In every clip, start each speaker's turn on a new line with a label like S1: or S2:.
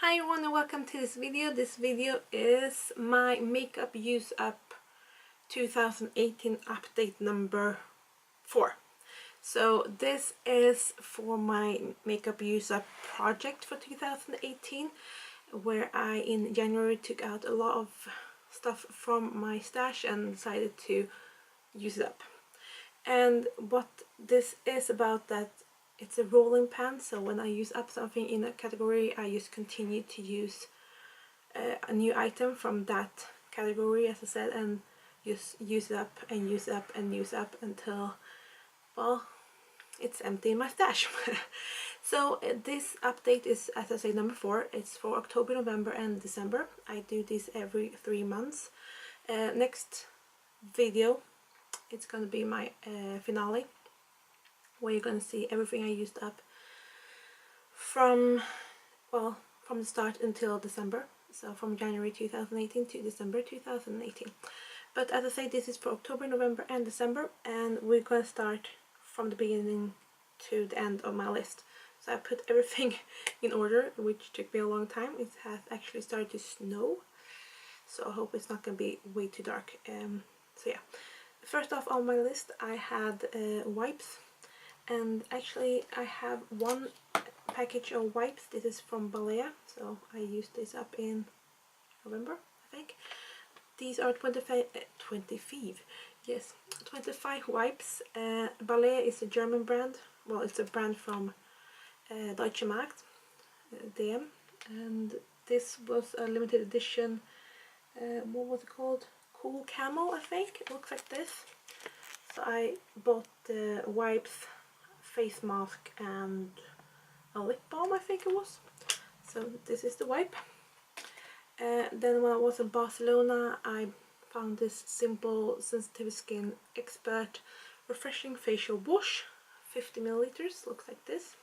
S1: Hi everyone and welcome to this video. This video is my makeup use up 2018 update number 4. So this is for my makeup use up project for 2018, where I in January took out a lot of stuff from my stash and decided to use it up. And what this is about, that it's a rolling pan, so when I use up something in a category, I just continue to use a new item from that category, as I said, and just use it up and use up and use up until, well, it's empty in my stash. So this update is, as I say, number 4. It's for October, November and December. I do this every 3 months. Next video, it's gonna be my finale, where you're gonna see everything I used up from the start until December. So from January 2018 to December 2018. But as I say, this is for October, November and December, and we're gonna start from the beginning to the end of my list. So I put everything in order, which took me a long time. It has actually started to snow, so I hope it's not gonna be way too dark. So yeah, first off on my list I had wipes. And actually I have one package of wipes. This is from Balea, so I used this up in November, I think. These are 25 wipes. Balea is a German brand. Well, it's a brand from Deutsche Markt, DM. And this was a limited edition, what was it called? Cool Camel, I think. It looks like this. So I bought the wipes, face mask and a lip balm, I think it was. So this is the wipe. Then when I was in Barcelona, I found this simple sensitive skin expert refreshing facial wash, 50 milliliters, looks like this.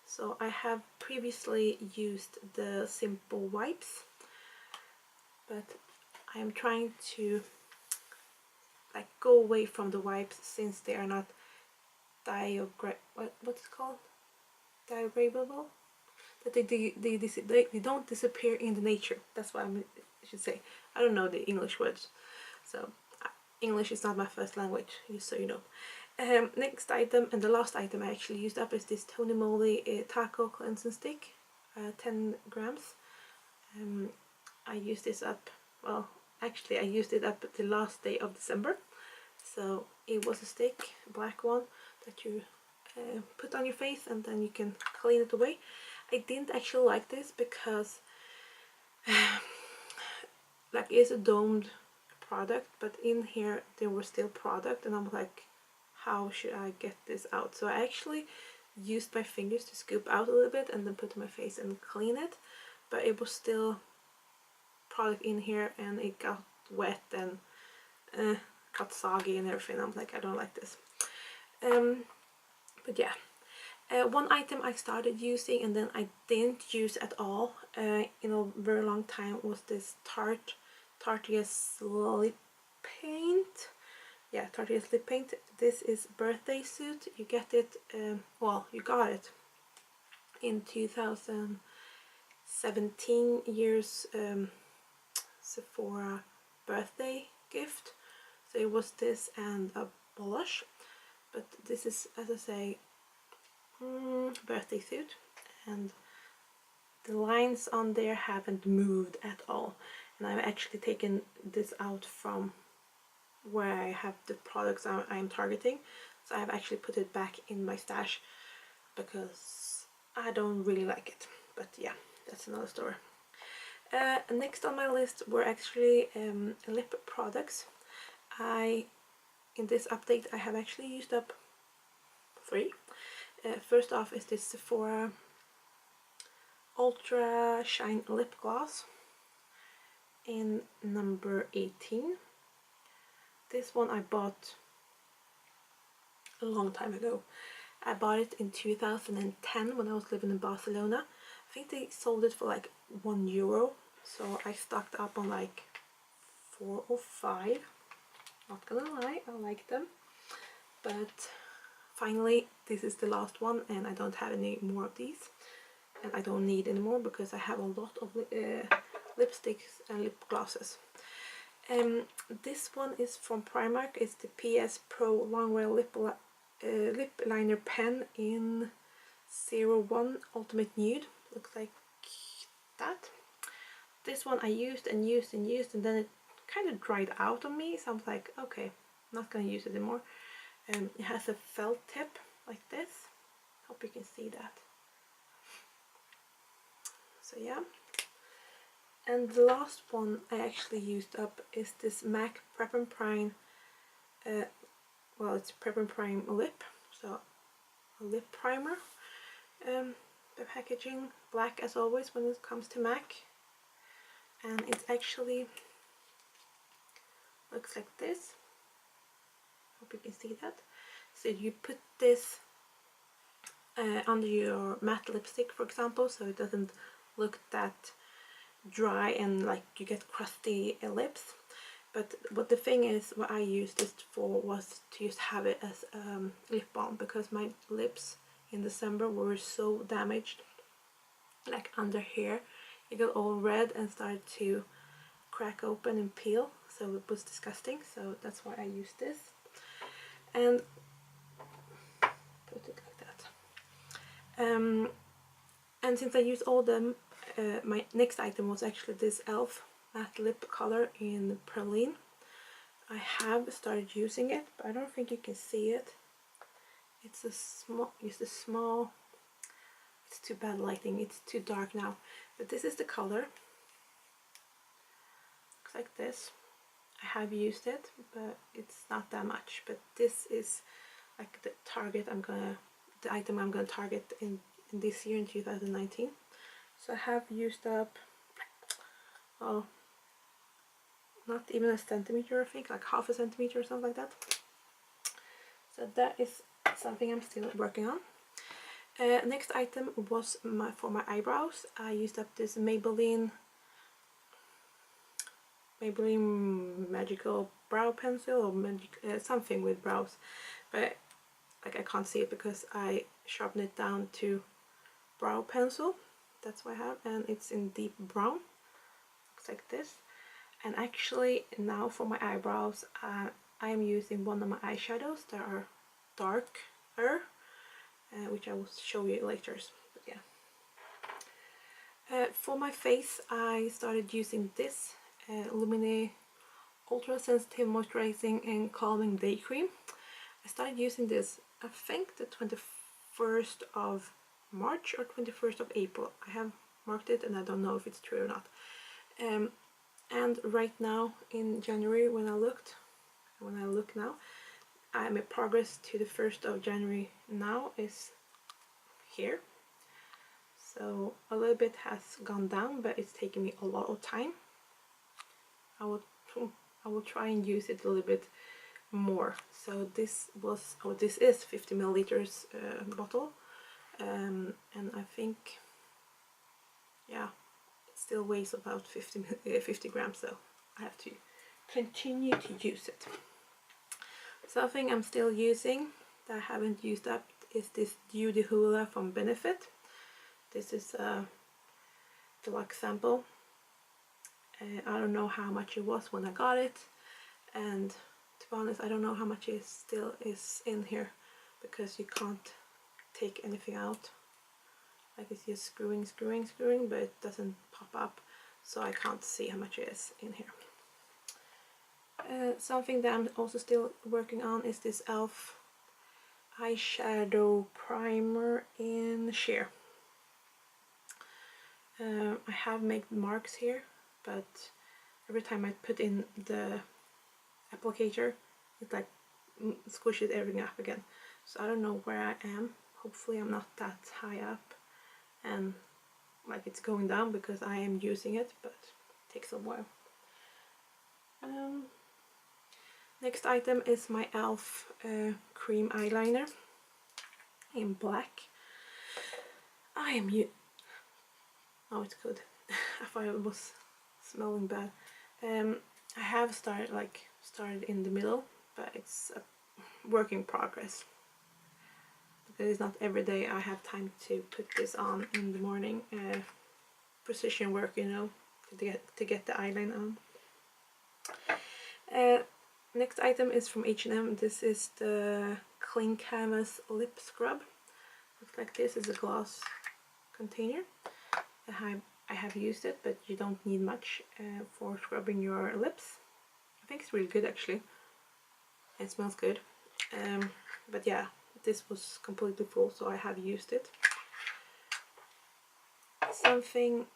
S1: So I have previously used the simple wipes, but I am trying to go away from the wipes, since they are not what's it called? Degradable? That they don't disappear in the nature. That's what I should say. I don't know the English words, so English is not my first language, just so you know. Next item, and the last item I actually used up, is this TonyMoly Tako cleansing stick, 10 grams. I used this up, well, actually I used it up the last day of December. So it was a stick, a black one, that you put on your face and then you can clean it away. I didn't actually like this because it's a domed product, but in here there was still product, and I'm like, how should I get this out? So I actually used my fingers to scoop out a little bit and then put it on my face and clean it, but it was still product in here and it got wet and got soggy and everything. I'm like, I don't like this. But yeah, one item I started using and then I didn't use at all in a very long time was this Tarte's lip paint. Yeah, Tarte's lip paint. This is birthday suit. You get it, well, you got it in 2017 year's Sephora birthday gift. So it was this and a blush, but this is, as I say, birthday suit, and the lines on there haven't moved at all, and I've actually taken this out from where I have the products I'm targeting, so I've actually put it back in my stash because I don't really like it. But yeah, that's another story. Next on my list were actually lip products. In this update I have actually used up 3. First off is this Sephora Ultra Shine Lip Gloss in number 18. This one I bought a long time ago. I bought it in 2010 when I was living in Barcelona. I think they sold it for like €1, so I stocked up on like 4 or 5. Not gonna lie, I like them, but finally this is the last one and I don't have any more of these. and I don't need anymore because I have a lot of lipsticks and lip glosses. This one is from Primark. It's the PS Pro Longwear lip liner pen in 01 Ultimate Nude. Looks like that. This one I used and used and used, and then it kind of dried out on me, so I was like, okay, I'm not gonna use it anymore. It has a felt tip like this. Hope you can see that. So yeah. And the last one I actually used up is this MAC Prep+Prime. Well, it's Prep+Prime lip, so a lip primer. The packaging black as always when it comes to MAC, and it actually looks like this. Hope you can see that. So you put this under your matte lipstick, for example, so it doesn't look that dry and like you get crusty lips. But what the thing is, what I used this for was to just have it as lip balm, because my lips in December were so damaged, like under here it got all red and started to crack open and peel, so it was disgusting. So that's why I used this and put it like that. And since I used all of them, my next item was actually this e.l.f. matte lip color in Praline. I have started using it, but I don't think you can see it. It's a small, it's too bad lighting, it's too dark now. But this is the color. Looks like this. I have used it, but it's not that much. But this is like the item I'm gonna target in this year, in 2019. So I have used up, oh, not even a centimeter, I think, like half a centimeter or something like that. So that is something I'm still working on. Next item was for my eyebrows. I used up this Maybelline magical brow pencil, or something with brows, but like I can't see it because I sharpened it down to brow pencil. That's what I have, and it's in deep brown. Looks like this. And actually now for my eyebrows, I am using one of my eyeshadows that are darker, which I will show you later. But yeah. For my face, I started using this Lumene Ultra Sensitive Moisturizing and Calming Day Cream. I started using this, I think, the 21st of March or 21st of April. I have marked it and I don't know if it's true or not. And right now in January, when I look now, I'm in progress to the 1st of January now is here. So a little bit has gone down, but it's taken me a lot of time. I will try and use it a little bit more. So this is 50 milliliters bottle, and I think, yeah, it still weighs about 50 grams, so I have to continue to use it. Something I'm still using that I haven't used up is this Duty Hula from Benefit. This is a deluxe sample. I don't know how much it was when I got it, and to be honest, I don't know how much it still is in here, because you can't take anything out. Like it's just screwing, but it doesn't pop up, so I can't see how much it is in here. Something that I'm also still working on is this e.l.f. eyeshadow primer in sheer. I have made marks here, but every time I put in the applicator, it like squishes everything up again. So I don't know where I am. Hopefully I'm not that high up and like it's going down, because I am using it, but it takes a while. Next item is my e.l.f. cream eyeliner in black. Oh, it's good. I thought it was smelling bad. I have started in the middle, but it's a work in progress. The because it's not every day I have time to put this on in the morning. Precision work, you know, to get the eyeliner on. Next item is from H&M. This is the Clean Canvas Lip Scrub. Looks like this. Is a glass container. I have used it, but you don't need much for scrubbing your lips. I think it's really good actually. It smells good. But yeah, this was completely full, so I have used it. Something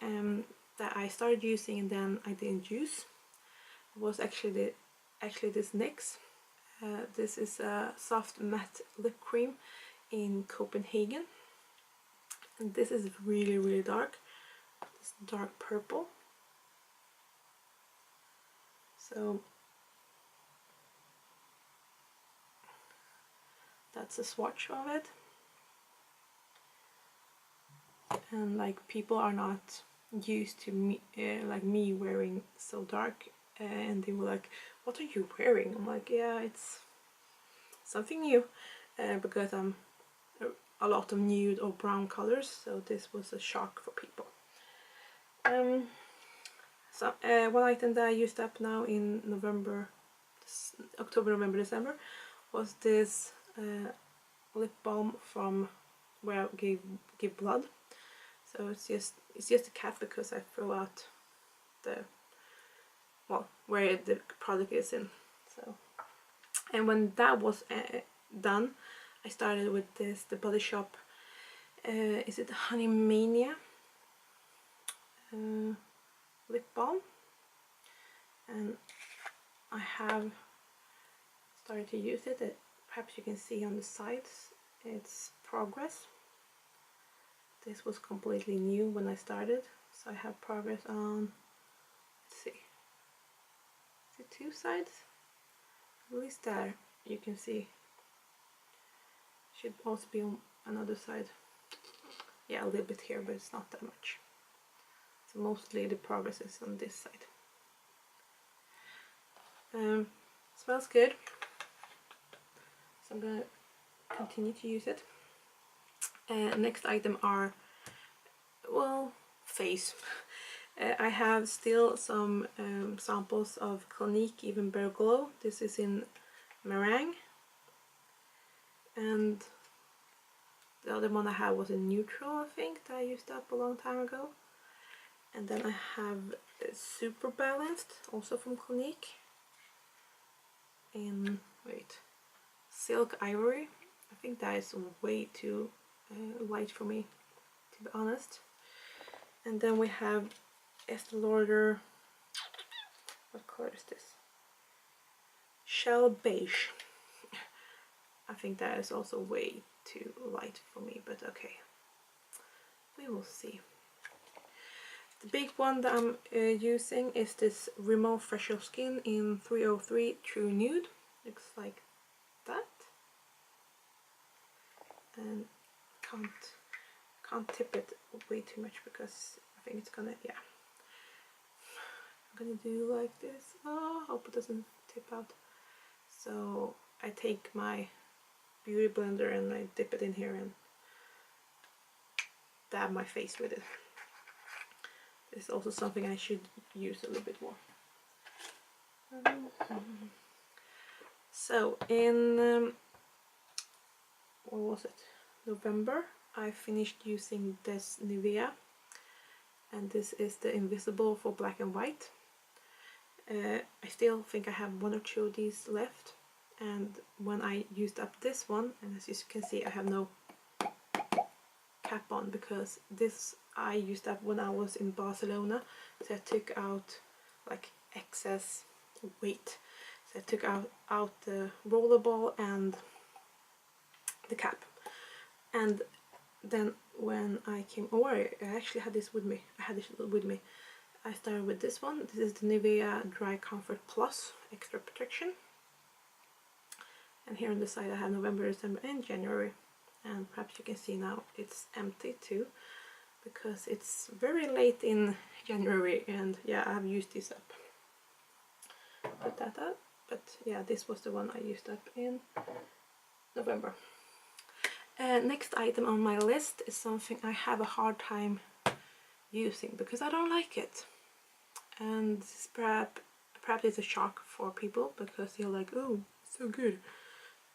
S1: that I started using and then I didn't use was actually this NYX. This is a soft matte lip cream in Copenhagen, and this is really dark. It's dark purple. So that's a swatch of it. And like, people are not used to me like me wearing so dark, and they were like, what are you wearing? I'm like, yeah, it's something new, because I'm a lot of nude or brown colors, so this was a shock for people. So one item that I used up now in October, November, December was this lip balm from where I give blood. So it's just a cap because I throw out the, well, where the product is in. So, and when that was done, I started with this, the Body Shop, is it Honey Mania lip balm, and I have started to use it. Perhaps you can see on the sides it's progress. This was completely new when I started, so I have progress on, let's see, is it 2 sides? At least there you can see. Should also be on another side. Yeah, a little bit here, but it's not that much. So mostly the progress is on this side. Smells good, so I'm gonna continue to use it. Next item are, well, face. I have still some samples of Clinique Even Better Glow. This is in meringue, and the other one I had was in neutral, I think, that I used up a long time ago. And then I have Super Balanced, also from Clinique, in, wait, Silk Ivory. I think that is way too light for me, to be honest. And then we have Estee Lauder, what color is this? Shell Beige. I think that is also way too light for me, but okay, we will see. The big one that I'm using is this Rimmel Fresh Your Skin in 303 True Nude. Looks like that. And can't tip it way too much because I think it's gonna, yeah. I'm gonna do like this. Oh, I hope it doesn't tip out. So I take my beauty blender and I dip it in here and dab my face with it. This is also something I should use a little bit more. So in what was it? November, I finished using this Nivea, and this is the Invisible for black and white. I still think I have 1 or 2 of these left, and when I used up this one, and as you can see I have no cap on because this I used up when I was in Barcelona, so I took out like excess weight. So I took out the rollerball and the cap, and then when I came over, I actually had this with me. I started with this one. This is the Nivea Dry Comfort Plus Extra Protection, and here on the side I have November, December and January, and perhaps you can see now it's empty too because it's very late in January, and yeah, I have used this up. Put that up, but yeah, this was the one I used up in November. Next item on my list is something I have a hard time using because I don't like it. And this perhaps it's a shock for people because they're like, oh, it's so good.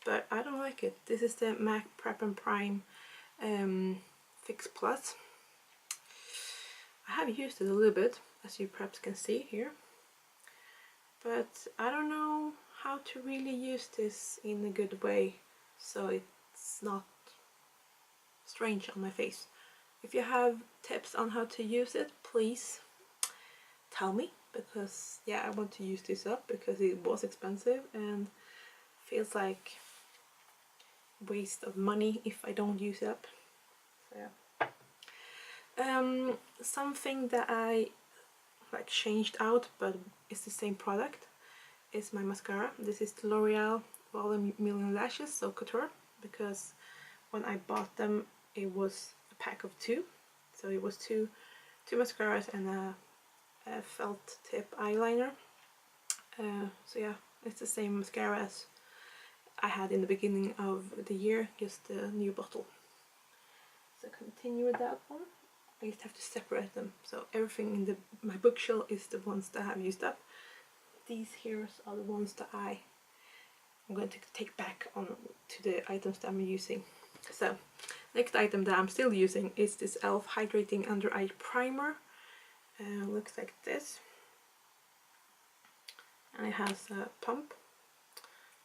S1: But I don't like it. This is the MAC Prep+Prime Fix Plus. I have used it a little bit, as you perhaps can see here. But I don't know how to really use this in a good way so it's not strange on my face. If you have tips on how to use it, please tell me, because yeah, I want to use this up because it was expensive and feels like waste of money if I don't use it up. So yeah. Something that I like changed out but it's the same product is my mascara. This is the L'Oreal Volume Million Lashes, so Couture, because when I bought them it was a pack of 2, so it was two mascaras and a felt tip eyeliner. So yeah, it's the same mascara as I had in the beginning of the year, just a new bottle. So continue with that one. I just have to separate them, so everything in my bookshelf is the ones that I have used up. These here are the ones that I'm going to take back on to the items that I'm using. So next item that I'm still using is this e.l.f. Hydrating Under Eye Primer. Looks like this, and it has a pump,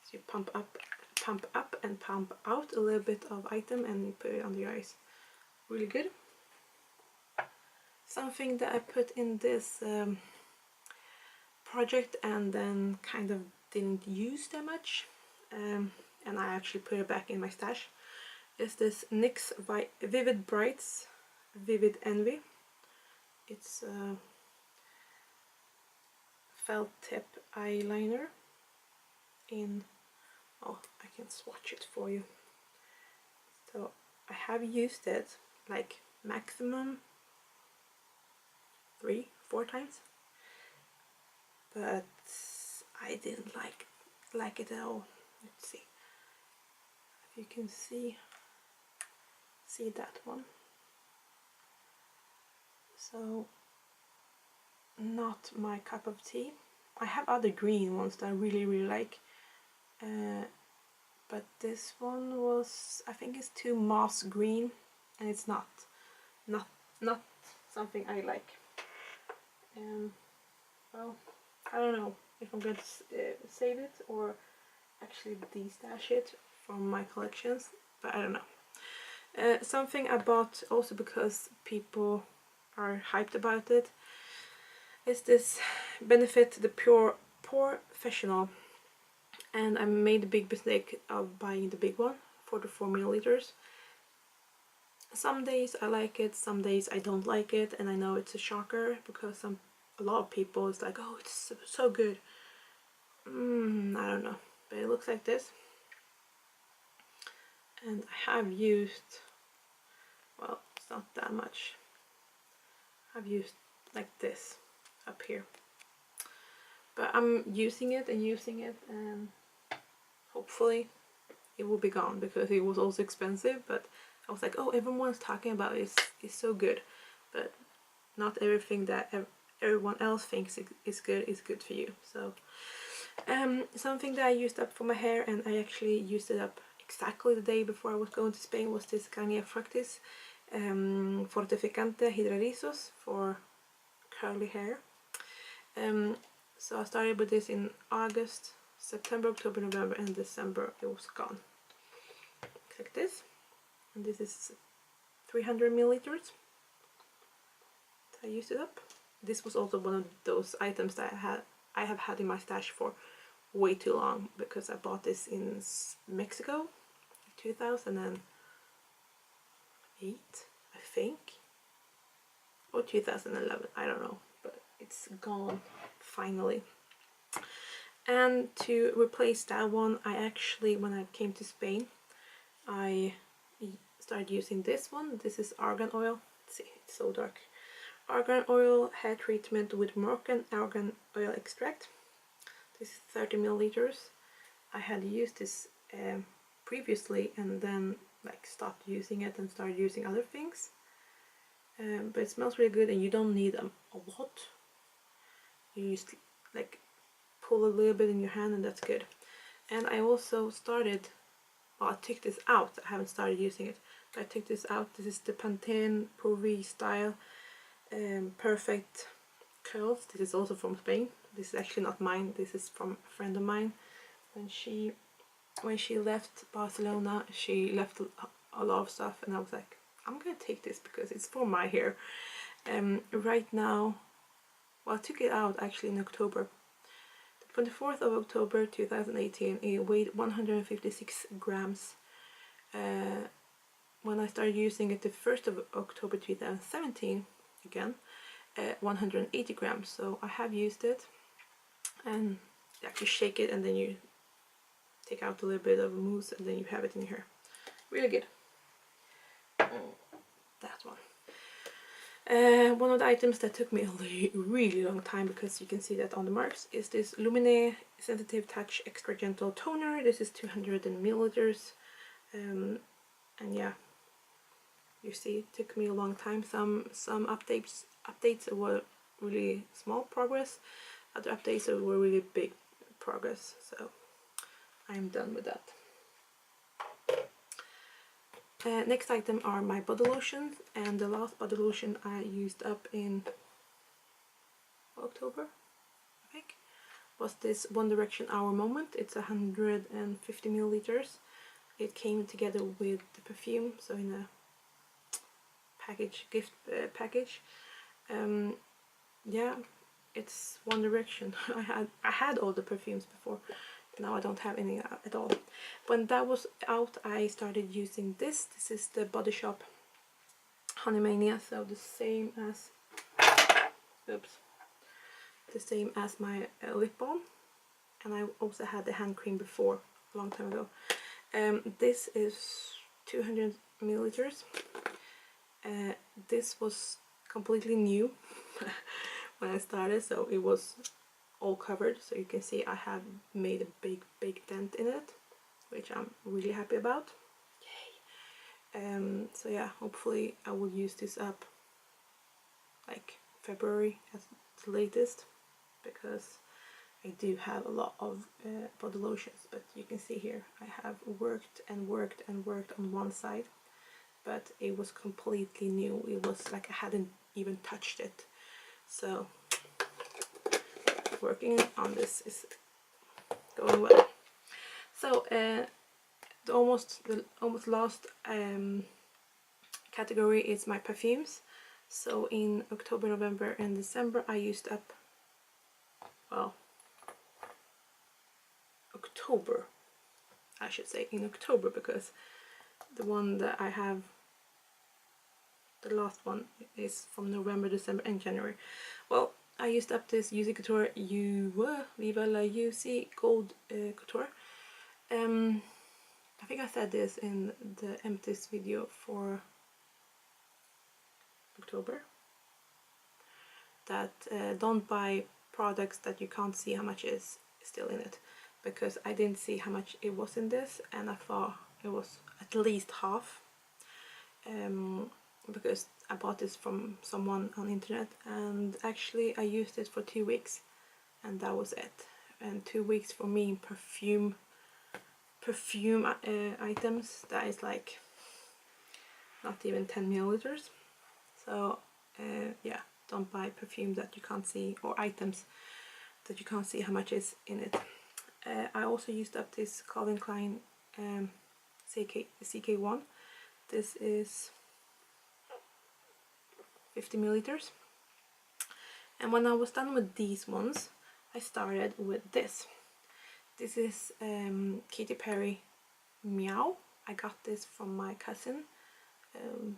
S1: so you pump up and pump out a little bit of item and you put it under your eyes. Really good. Something that I put in this project and then kind of didn't use that much, and I actually put it back in my stash, is this NYX Vivid Brights Vivid Envy. It's a felt tip eyeliner in, oh, I can swatch it for you. So I have used it like maximum 3-4 times, but I didn't like it at all. Let's see if you can see that one. So not my cup of tea. I have other green ones that I really like, but this one was, I think it's too moss green, and it's not something I like. Well, I don't know if I'm going to save it or actually de-stash it from my collections, but I don't know. Something I bought also because people are hyped about it is this Benefit the Pure Professional, and I made a big mistake of buying the big one, 44 milliliters. Some days I like it, some days I don't like it, and I know it's a shocker because a lot of people is like, oh, it's so good. I don't know, but it looks like this, and I have used, well, it's not that much. I've used like this up here, but I'm using it and hopefully it will be gone because it was also expensive. But I was like, oh, everyone's talking about it, is so good, but not everything that everyone else thinks is good for you. So something that I used up for my hair, and I actually used it up exactly the day before I was going to Spain, was this Garnier Fructis Fortificante Hidra Rizos for curly hair. So I started with this in August, September, October, November, and December it was gone. Like this, and this is 300 milliliters. So I used it up. This was also one of those items that I have had in my stash for way too long, because I bought this in Mexico 2008, I think, or 2011, I don't know, but it's gone finally. And to replace that one, I actually, when I came to Spain, I started using this one. This is argan oil. Let's see, it's so dark. Argan oil hair treatment with Moroccan argan oil extract. This is 30 milliliters. I had used this previously, and then like stopped using it and started using other things. But it smells really good, and you don't need a lot. You just like pull a little bit in your hand and that's good. And I also started, well, I took this out. I haven't started using it, but I took this out. This is the Pantene Pro V Style Perfect Curls. This is also from Spain. This is actually not mine. This is from a friend of mine. When she left Barcelona, she left a lot of stuff, and I was like, I'm gonna take this because it's for my hair. Right now, well, I took it out actually in October. The 24th of October 2018, it weighed 156 grams. When I started using it the 1st of October 2017, again, 180 grams. So I have used it, and you actually shake it and then you take out a little bit of mousse and then you have it in your hair. Really good. That one. One of the items that took me a really long time, because you can see that on the marks, is this Lumene Sensitive Touch Extra Gentle Toner. This is 200 milliliters. And yeah, you see, it took me a long time. Some updates were really small progress. Other updates were really big progress. So I'm done with that. Next item are my body lotions, and the last body lotion I used up in October, I think, was this One Direction Hour Moment. It's 150 milliliters. It came together with the perfume, so in a package, gift package. Yeah, it's One Direction. I had all the perfumes before. Now I don't have any at all. When that was out, I started using this. This is the Body Shop Honey Mania, so the same as, oops, the same as my lip balm. And I also had the hand cream before, a long time ago. This is 200 milliliters. This was completely new when I started, so it was all covered. So you can see I have made a big dent in it, which I'm really happy about. Yay! So yeah, hopefully I will use this up like February at the latest, because I do have a lot of body lotions. But you can see here I have worked on one side, but it was completely new. It was like I hadn't even touched it. So working on this is going well. So the almost last category is my perfumes. So in October, November and December I used up, well, October, I should say, in October, because the one that I have, the last one, is from November, December and January. Well, I used up this UC Couture Viva La UC Gold Couture. I think I said this in the empties video for October, that don't buy products that you can't see how much is still in it, because I didn't see how much it was in this, and I thought it was at least half, because I bought this from someone on internet, and actually I used it for 2 weeks and that was it. And 2 weeks for me in perfume items, that is like not even 10 milliliters. So yeah, don't buy perfume that you can't see, or items that you can't see how much is in it. I also used up this Calvin Klein CK1. This is 50 milliliters. And when I was done with these ones, I started with this. This is Katy Perry Meow. I got this from my cousin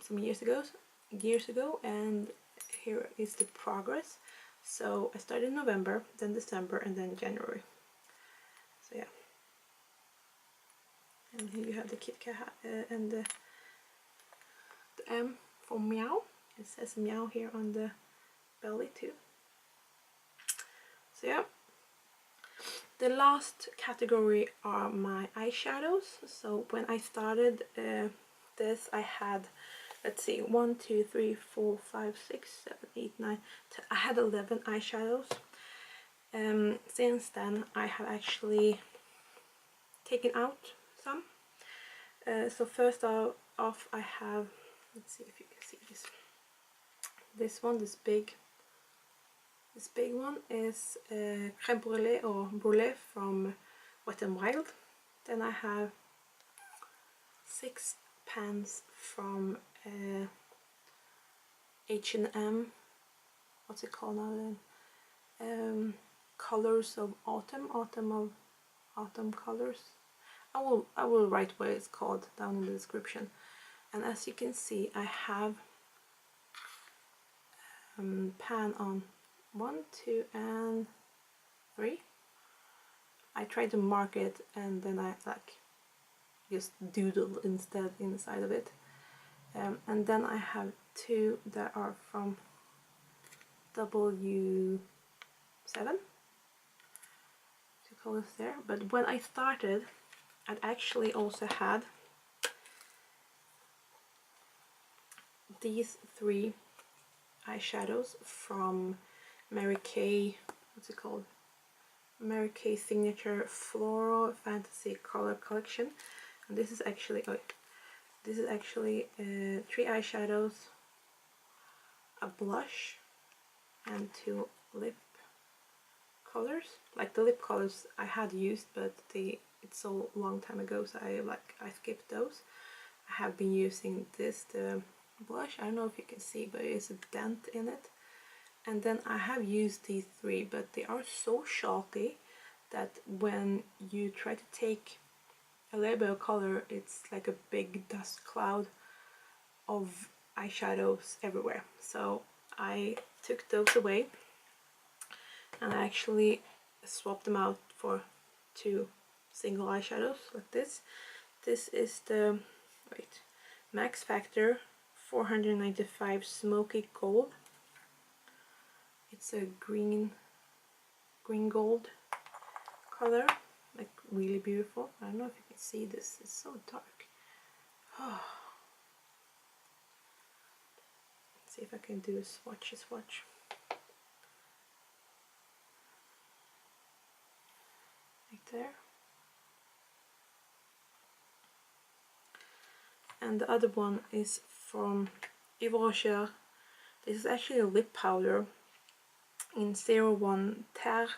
S1: some years ago, and here is the progress. So I started in November, then December, and then January. So yeah. And here you have the Kit Kat and the M for Meow. It says Meow here on the belly too. So yeah. The last category are my eyeshadows. So when I started this I had, let's see, 1, 2, 3, 4, 5, 6, 7, 8, 9, 10. I had 11 eyeshadows. Since then I have actually taken out some. So first off I have, let's see if you can see this. This one, this big one is crème brûlée or brûlée from Wet n Wild. Then I have 6 pans from H&M. What's it called now then? Colors of Autumn. Autumn colors. I will write what it's called down in the description. And as you can see, I have pan on 1, 2, and 3. I tried to mark it and then I like just doodle instead inside of it. And then I have 2 that are from W7. 2 colors there. But when I started, I actually also had these 3 eyeshadows from Mary Kay, what's it called? Mary Kay Signature Floral Fantasy Color Collection. And this is actually 3 eyeshadows, a blush, and 2 lip colors. Like the lip colors I had used, but it's so long time ago, so I skipped those. I have been using the blush. I don't know if you can see, but it's a dent in it. And then I have used these 3, but they are so chalky that when you try to take a little bit of color, it's like a big dust cloud of eyeshadows everywhere. So I took those away and I actually swapped them out for 2 single eyeshadows like this. This is the Max Factor 495 Smoky Gold. It's a green gold color, like really beautiful. I don't know if you can see this, it's so dark. Oh. Let's see if I can do a swatch. Right there. And the other one is from Viva. This is actually a lip powder in 01 Terre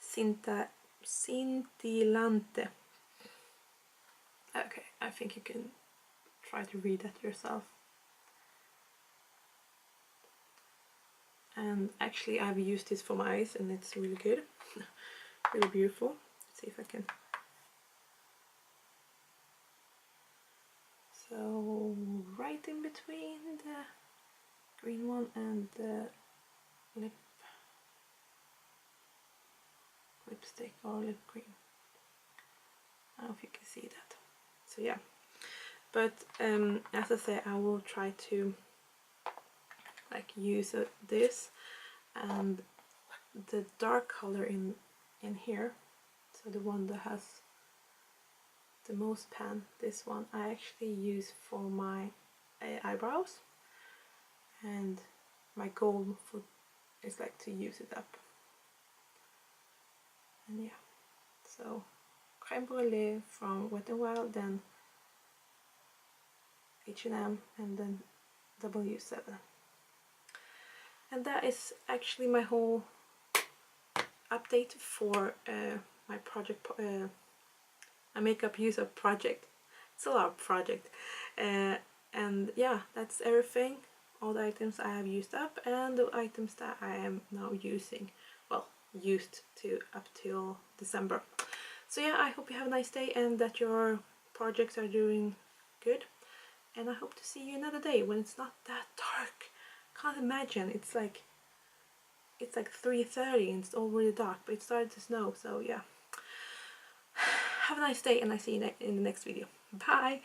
S1: Scintillante. Okay, I think you can try to read that yourself. And actually I've used this for my eyes and it's really good. Really beautiful. Let's see if I can. So right in between the green one and the lipstick or lip cream. I don't know if you can see that. So yeah, but as I say, I will try to like use this and the dark color in here, so the one that has the most pan, this one I actually use for my eyebrows, and my goal is like to use it up. And yeah, so crème brûlée from Wet n Wild, then H&M, and then W7. And that is actually my whole update for my project, my makeup user project. It's a lot of project. And yeah, that's everything. All the items I have used up and the items that I am now using. Well, used to up till December. So yeah, I hope you have a nice day and that your projects are doing good. And I hope to see you another day when it's not that dark. Can't imagine, it's like 3:30 and it's already dark, but it started to snow, so yeah. Have a nice day and I see you in the next video. Bye!